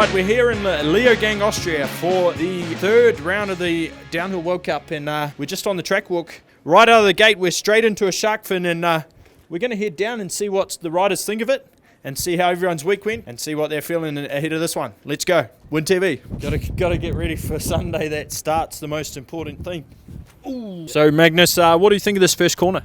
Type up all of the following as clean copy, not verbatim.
Right, we're here in Leogang, Austria for the third round of the Downhill World Cup, and we're just on the track walk. Right out of the gate, we're straight into a shark fin, and we're going to head down and see what the riders think of it, and see how everyone's week went, and see what they're feeling ahead of this one. Let's go. WynTV. Got to get ready for Sunday. That starts the most important thing. Ooh. So Magnus, what do you think of this first corner?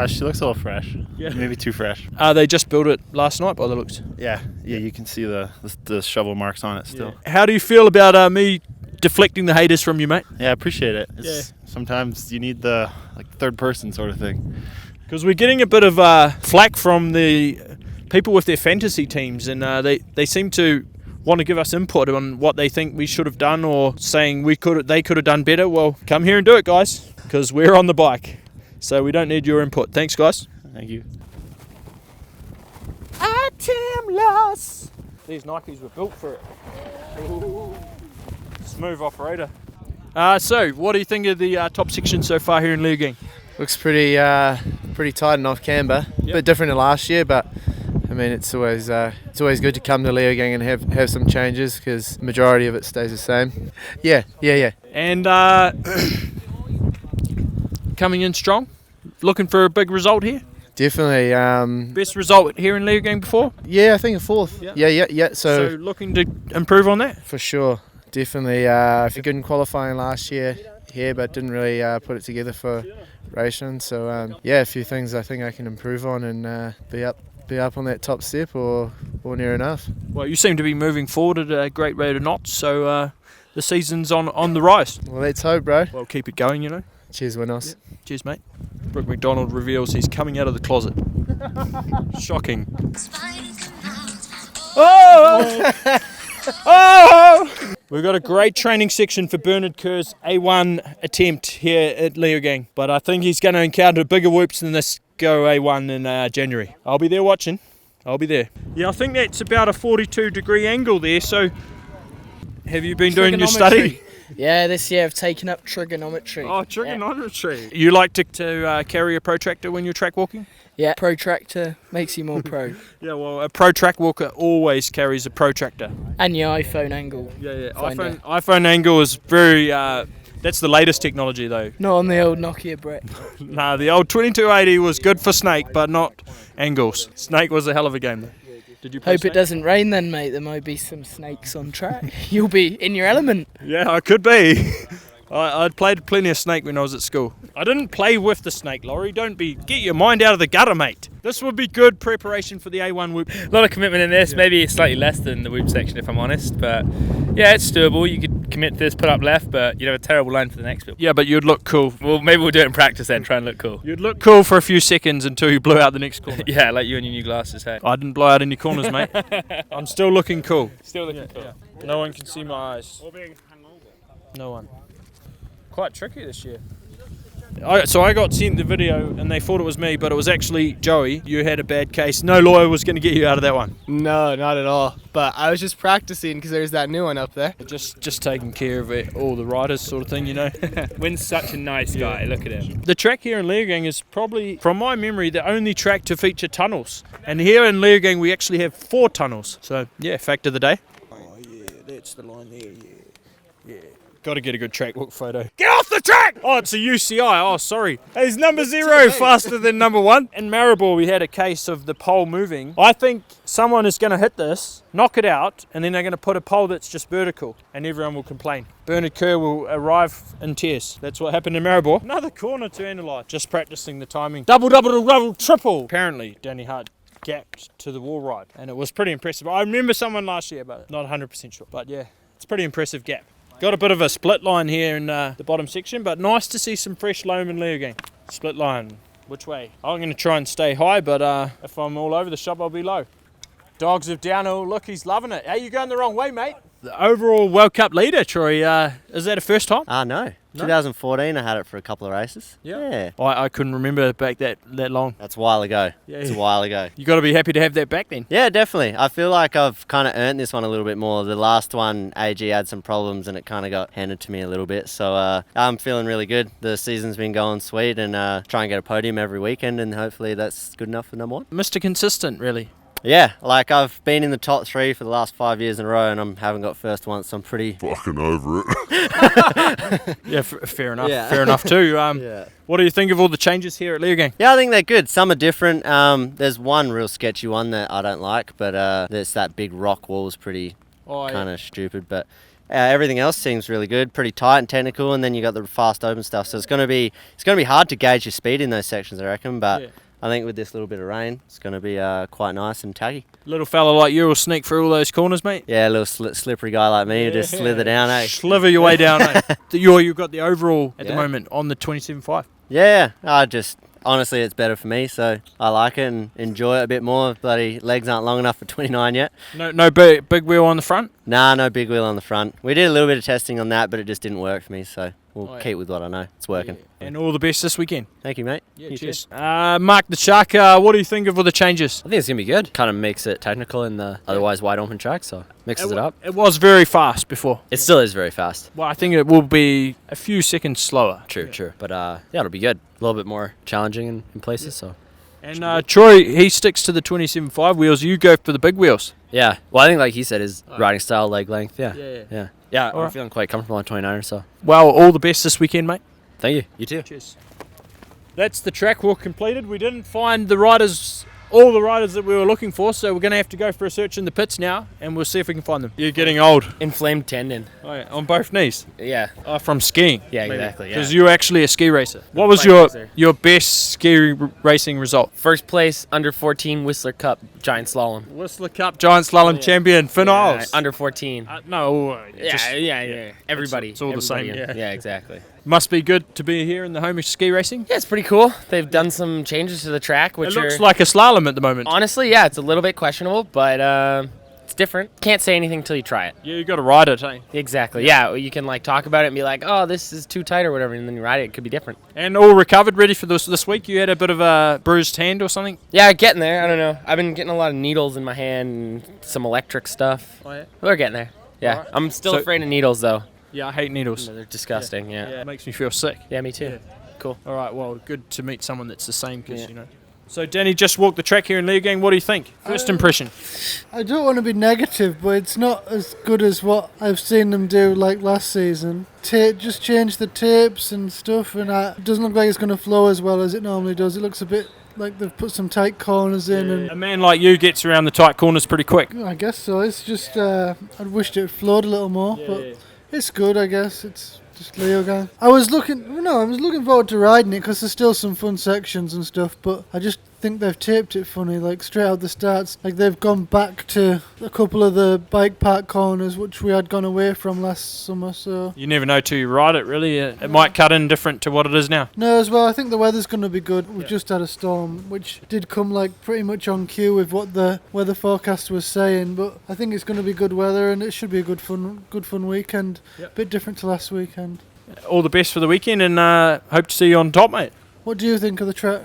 She looks a little fresh. Yeah. Maybe too fresh. They just built it last night by the looks. Yeah, you can see the shovel marks on it still. Yeah. How do you feel about me deflecting the haters from you, mate? Yeah, I appreciate it. Sometimes you need the third person sort of thing. Because we're getting a bit of flack from the people with their fantasy teams, and they seem to want to give us input on what they think we should have done, or saying they could have done better. Well, come here and do it, guys, because we're on the bike. So we don't need your input. Thanks, guys. Thank you. Item loss. These Nikes were built for it. Ooh. Smooth operator. So, what do you think of the top section so far here in Leogang? Looks pretty tight and off camber. Yep. A bit different to last year, but I mean it's always good to come to Leogang and have some changes, because the majority of it stays the same. Yeah. And coming in strong, looking for a big result here. Definitely. Best result here in Leogang before? Yeah, I think a fourth. Yeah. So looking to improve on that? For sure, definitely. Good in qualifying last year here, but didn't really put it together for racing. So a few things I think I can improve on and be up on that top step or near enough. Well, you seem to be moving forward at a great rate of knots, so the season's on the rise. Well, let's hope, bro. Well, keep it going, you know. Cheers, Wynos. Yeah. Cheers, mate. Brooke McDonald reveals he's coming out of the closet. Shocking. Oh! We've got a great training section for Bernard Kerr's A1 attempt here at Leogang, but I think he's going to encounter bigger whoops than this Go A1 in January. I'll be there watching. I'll be there. Yeah, I think that's about a 42-degree angle there, so have you been doing your study? Yeah, this year I've taken up trigonometry. Oh, trigonometry. Yeah. You like to carry a protractor when you're track walking? Yeah, protractor makes you more pro. Yeah, well, a pro track walker always carries a protractor. And your iPhone angle. Yeah. iPhone angle is very... that's the latest technology, though. Not on the old Nokia, Brett. Nah, the old 2280 was good for Snake, but not angles. Snake was a hell of a game, though. Did you play Hope Snake? It doesn't rain then, mate. There might be some snakes on track. You'll be in your element. Yeah, I could be. I'd played plenty of Snake when I was at school. I didn't play with the Snake, Laurie. Get your mind out of the gutter, mate. This would be good preparation for the A1 whoop. A lot of commitment in this, maybe slightly less than the whoop section if I'm honest, but yeah, it's doable. You could commit to this, put up left, but you'd have a terrible line for the next bit. Yeah, but you'd look cool. Well, maybe we'll do it in practice then, try and look cool. You'd look cool for a few seconds until you blew out the next corner. Yeah, like you and your new glasses, hey? I didn't blow out any corners, mate. I'm still looking cool. Still looking cool. Yeah. No one can see my eyes. No one. Quite tricky this year. So I got sent the video and they thought it was me, but it was actually Joey. You had a bad case. No lawyer was going to get you out of that one. No, not at all. But I was just practicing because there's that new one up there. Just taking care of it, all the riders sort of thing, you know. Wyn's such a nice guy. Look at him. The track here in Leogang is probably, from my memory, the only track to feature tunnels. And here in Leogang we actually have 4 tunnels. So yeah, fact of the day. Oh yeah, that's the line there. Yeah. Got to get a good track walk photo. Get off the track! Oh, it's a UCI. Oh, sorry. It's number 0 faster than number 1. In Maribor, we had a case of the pole moving. I think someone is going to hit this, knock it out, and then they're going to put a pole that's just vertical, and everyone will complain. Bernard Kerr will arrive in tears. That's what happened in Maribor. Another corner to analyse. Just practicing the timing. Double, triple. Apparently, Danny Hart gapped to the wall ride, and it was pretty impressive. I remember someone last year, but not 100% sure. But yeah, it's a pretty impressive gap. Got a bit of a split line here in the bottom section, but nice to see some fresh loam in Leogang. Split line, which way? I'm going to try and stay high, but if I'm all over the shop, I'll be low. Dogs of Downhill, look, he's loving it. Hey, you going the wrong way, mate? The overall World Cup leader, Troy, is that a first time? No. 2014 I had it for a couple of races. Yeah. I couldn't remember back that long. That's a while ago. Yeah. It's a while ago. You got to be happy to have that back then. Yeah, definitely. I feel like I've kind of earned this one a little bit more. The last one, AG had some problems and it kind of got handed to me a little bit. So I'm feeling really good. The season's been going sweet and try and get a podium every weekend and hopefully that's good enough for number 1. Mr. Consistent, really. Yeah, like I've been in the top 3 for the last 5 years in a row and I haven't got first once, so I'm pretty fucking over it. Yeah, fair enough. Yeah. Fair enough too. Yeah. What do you think of all the changes here at Leogang? Yeah, I think they're good. Some are different. There's one real sketchy one that I don't like, but there's that big rock wall's pretty kind of stupid. But everything else seems really good, pretty tight and technical, and then you got the fast open stuff. So it's gonna be hard to gauge your speed in those sections, I reckon. But I think with this little bit of rain, it's gonna be quite nice and taggy. Little fella like you will sneak through all those corners, mate. Yeah, a little slippery guy like me will just slither down, eh? Sliver your way down, mate. You've got the overall at the moment on the 27.5. Yeah, honestly, it's better for me, so I like it and enjoy it a bit more. Bloody legs aren't long enough for 29 yet. No big wheel on the front? Nah, no big wheel on the front. We did a little bit of testing on that, but it just didn't work for me, so we'll keep with what I know. It's working. And all the best this weekend. Thank you, mate. Yeah, cheers. Mark the Shark, what do you think of all the changes? I think it's going to be good. Kind of makes it technical in the otherwise wide open track, so mixes it up. It was very fast before. It still is very fast. Well, I think it will be a few seconds slower. True. But yeah, it'll be good. A little bit more challenging in places, so. And Troy, he sticks to the 27.5 wheels. You go for the big wheels. Yeah. Well, I think like he said, his riding style, leg length, Yeah. Yeah, All I'm right. feeling quite comfortable on 29er, so. Well, all the best this weekend, mate. Thank you. You too. Cheers. That's the track walk completed. We didn't find all the riders that we were looking for, so we're going to have to go for a search in the pits now, and we'll see if we can find them. You're getting old. Inflamed tendon. Oh, yeah, on both knees. Yeah. Oh, from skiing. Yeah, exactly. Yeah. Because you're actually a ski racer. What was Bike racer. your best ski racing result? First place, under 14 Whistler Cup Giant Slalom. Whistler Cup Giant Slalom champion, Finn Isles. Under 14. Yeah. Everybody. It's all the same, everybody. yeah. Yeah, exactly. Must be good to be here in the home of ski racing. Yeah, it's pretty cool. They've done some changes to the track, which It looks like a slalom at the moment. honestly, yeah, it's a little bit questionable, but it's different. Can't say anything until you try it. Yeah, you got to ride it, eh? Exactly. Yeah, you can like talk about it and be like, oh, this is too tight or whatever, and then you ride it. It could be different. And all recovered, ready for this week? You had a bit of a bruised hand or something? Yeah, getting there. I don't know. I've been getting a lot of needles in my hand and some electric stuff. Oh, yeah? We're getting there. Yeah, Alright. I'm still So- afraid of needles though. Yeah, I hate needles. They're disgusting. Yeah. It makes me feel sick. Yeah, me too. Cool. All right, well, good to meet someone that's the same, because, you know. So, Danny just walked the track here in Leogang. What do you think? First impression? I don't want to be negative, but it's not as good as what I've seen them do like last season. Just change the tapes and stuff, and it doesn't look like it's going to flow as well as it normally does. It looks a bit like they've put some tight corners in, and A man like you gets around the tight corners pretty quick. I guess so. It's just I wished it flowed a little more, but it's good, I guess. It's just Leogang. I was looking forward to riding it because there's still some fun sections and stuff, but I just think they've taped it funny, like straight out the starts. Like they've gone back to a couple of the bike park corners which we had gone away from last summer, so You never know till you ride it, really. It might cut in different to what it is now. no, as well, I think the weather's going to be good. We've just had a storm, which did come like pretty much on cue with what the weather forecast was saying. But I think it's going to be good weather, and it should be a good fun weekend. A bit different to last weekend. All the best for the weekend, and hope to see you on top, mate. What do you think of the track?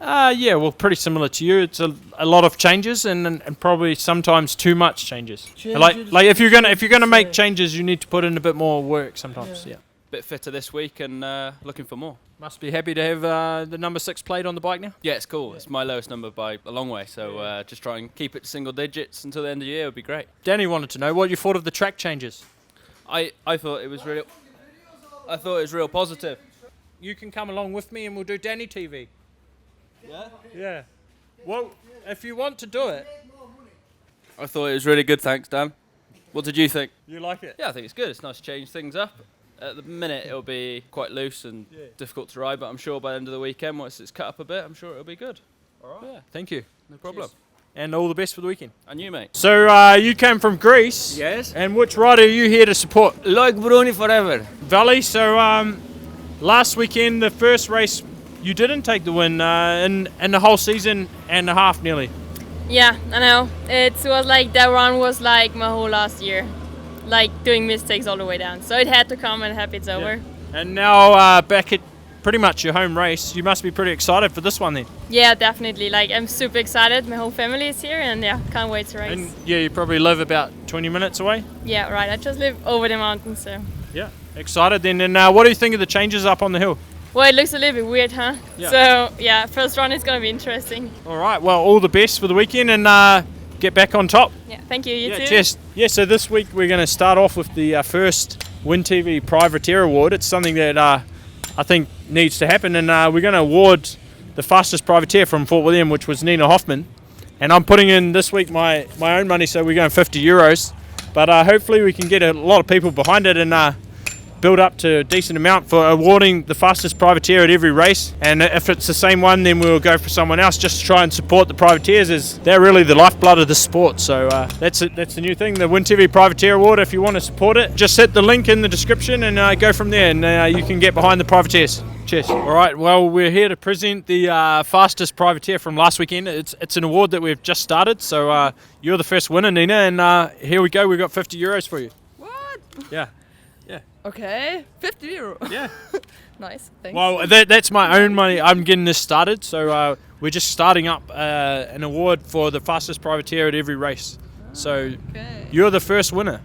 Yeah, well, pretty similar to you. It's a lot of changes, and probably sometimes too much changes. Like if you're gonna make changes, you need to put in a bit more work sometimes. Yeah. Bit fitter this week and looking for more. Must be happy to have the number 6 plate on the bike now. Yeah, it's cool. It's my lowest number by a long way, so just try and keep it to single digits until the end of the year would be great. Danny wanted to know what you thought of the track changes. I thought it was real positive. You can come along with me, and we'll do Danny TV. Yeah. Yeah. Well, if you want to do it. I thought it was really good, thanks, Dan. What did you think? You like it? Yeah, I think it's good. It's nice to change things up. At the minute, it'll be quite loose and difficult to ride, but I'm sure by the end of the weekend, once it's cut up a bit, I'm sure it'll be good. All right. Yeah. Thank you. No problem. Cheers. And all the best for the weekend. And you, mate. So you came from Greece. Yes. And which rider are you here to support? Like Bruni forever. Valley. So last weekend, the first race, you didn't take the win in the whole season and a half nearly. Yeah, I know. It was like that run was like my whole last year, like doing mistakes all the way down. So it had to come, and happy it's over. And now back at pretty much your home race, you must be pretty excited for this one then. Yeah, definitely. Like I'm super excited. My whole family is here, and yeah, can't wait to race. And yeah, you probably live about 20 minutes away. Yeah, right. I just live over the mountain, so. Yeah, excited then. And what do you think of the changes up on the hill? Well, it looks a little bit weird, huh? Yeah. So yeah, first run is gonna be interesting. All right. Well, all the best for the weekend, and get back on top. Yeah, thank you. You Yeah, too. cheers. Yeah, so this week we're going to start off with the first WynTV Privateer Award. It's something that I think needs to happen, and we're going to award the fastest privateer from Fort William, which was Nina Hoffman. And I'm putting in this week my own money, so we're going €50. But hopefully we can get a lot of people behind it and build up to a decent amount for awarding the fastest privateer at every race. And if it's the same one, then we'll go for someone else just to try and support the privateers, as they're really the lifeblood of the sport. So that's the new thing, the WynTV Privateer Award. If you want to support it, just hit the link in the description and go from there, and you can get behind the privateers. Cheers. All right, well, we're here to present the fastest privateer from last weekend. It's an award that we've just started, so you're the first winner, Nina, and here we go. We've got €50 for you. What? Yeah. Okay, €50. Yeah. Nice, thanks. Well, that's my own money. I'm getting this started, so we're just starting up an award for the fastest privateer at every race. So you're the first winner.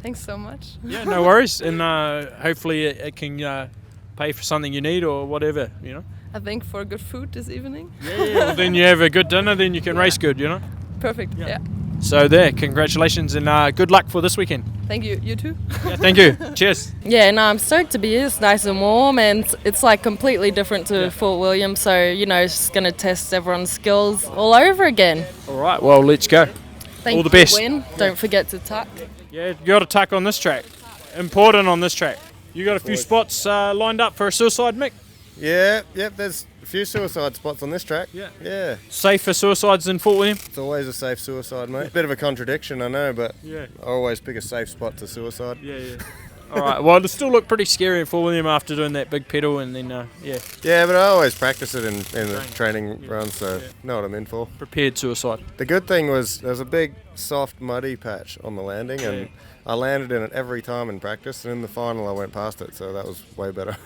Thanks so much. Yeah, no worries, and hopefully it can pay for something you need or whatever, you know. I think for good food this evening. Yeah. Well, then you have a good dinner, then you can race good, you know. Perfect. Yeah. So there, congratulations and good luck for this weekend. Thank you. You too. Yeah, thank you. Cheers. Yeah, no, I'm stoked to be here. It's nice and warm, and it's like completely different to Fort William. So it's just gonna test everyone's skills all over again. All right. Well, let's go. Thank all the best. Wyn. Don't forget to tuck. Yeah, you got to tuck on this track. Important on this track. You got a few spots lined up for a suicide, Mick? Yeah, yep, there's a few suicide spots on this track. Yeah. Safe for suicides in Fort William? It's always a safe suicide, mate. Bit of a contradiction, I know, but I always pick a safe spot to suicide. Yeah. All right, well, it still looked pretty scary in Fort William after doing that big pedal and then, Yeah, but I always practice it in the training runs, so know what I'm in for. Prepared suicide. The good thing was there was a big, soft, muddy patch on the landing, and I landed in it every time in practice, and in the final I went past it, so that was way better.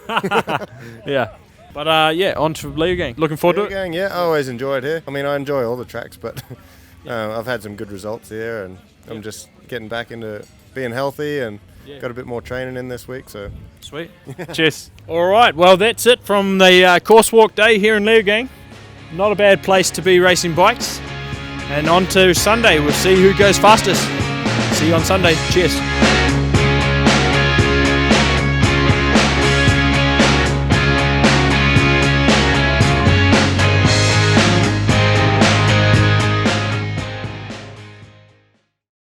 Yeah. But on to Leogang. Looking forward to it? Leogang, yeah, I always enjoy it here. I mean, I enjoy all the tracks, but I've had some good results here, and I'm just getting back into being healthy and got a bit more training in this week, so. Sweet. Cheers. All right, well, that's it from the course walk day here in Leogang. Not a bad place to be racing bikes. And on to Sunday, we'll see who goes fastest. See you on Sunday. Cheers.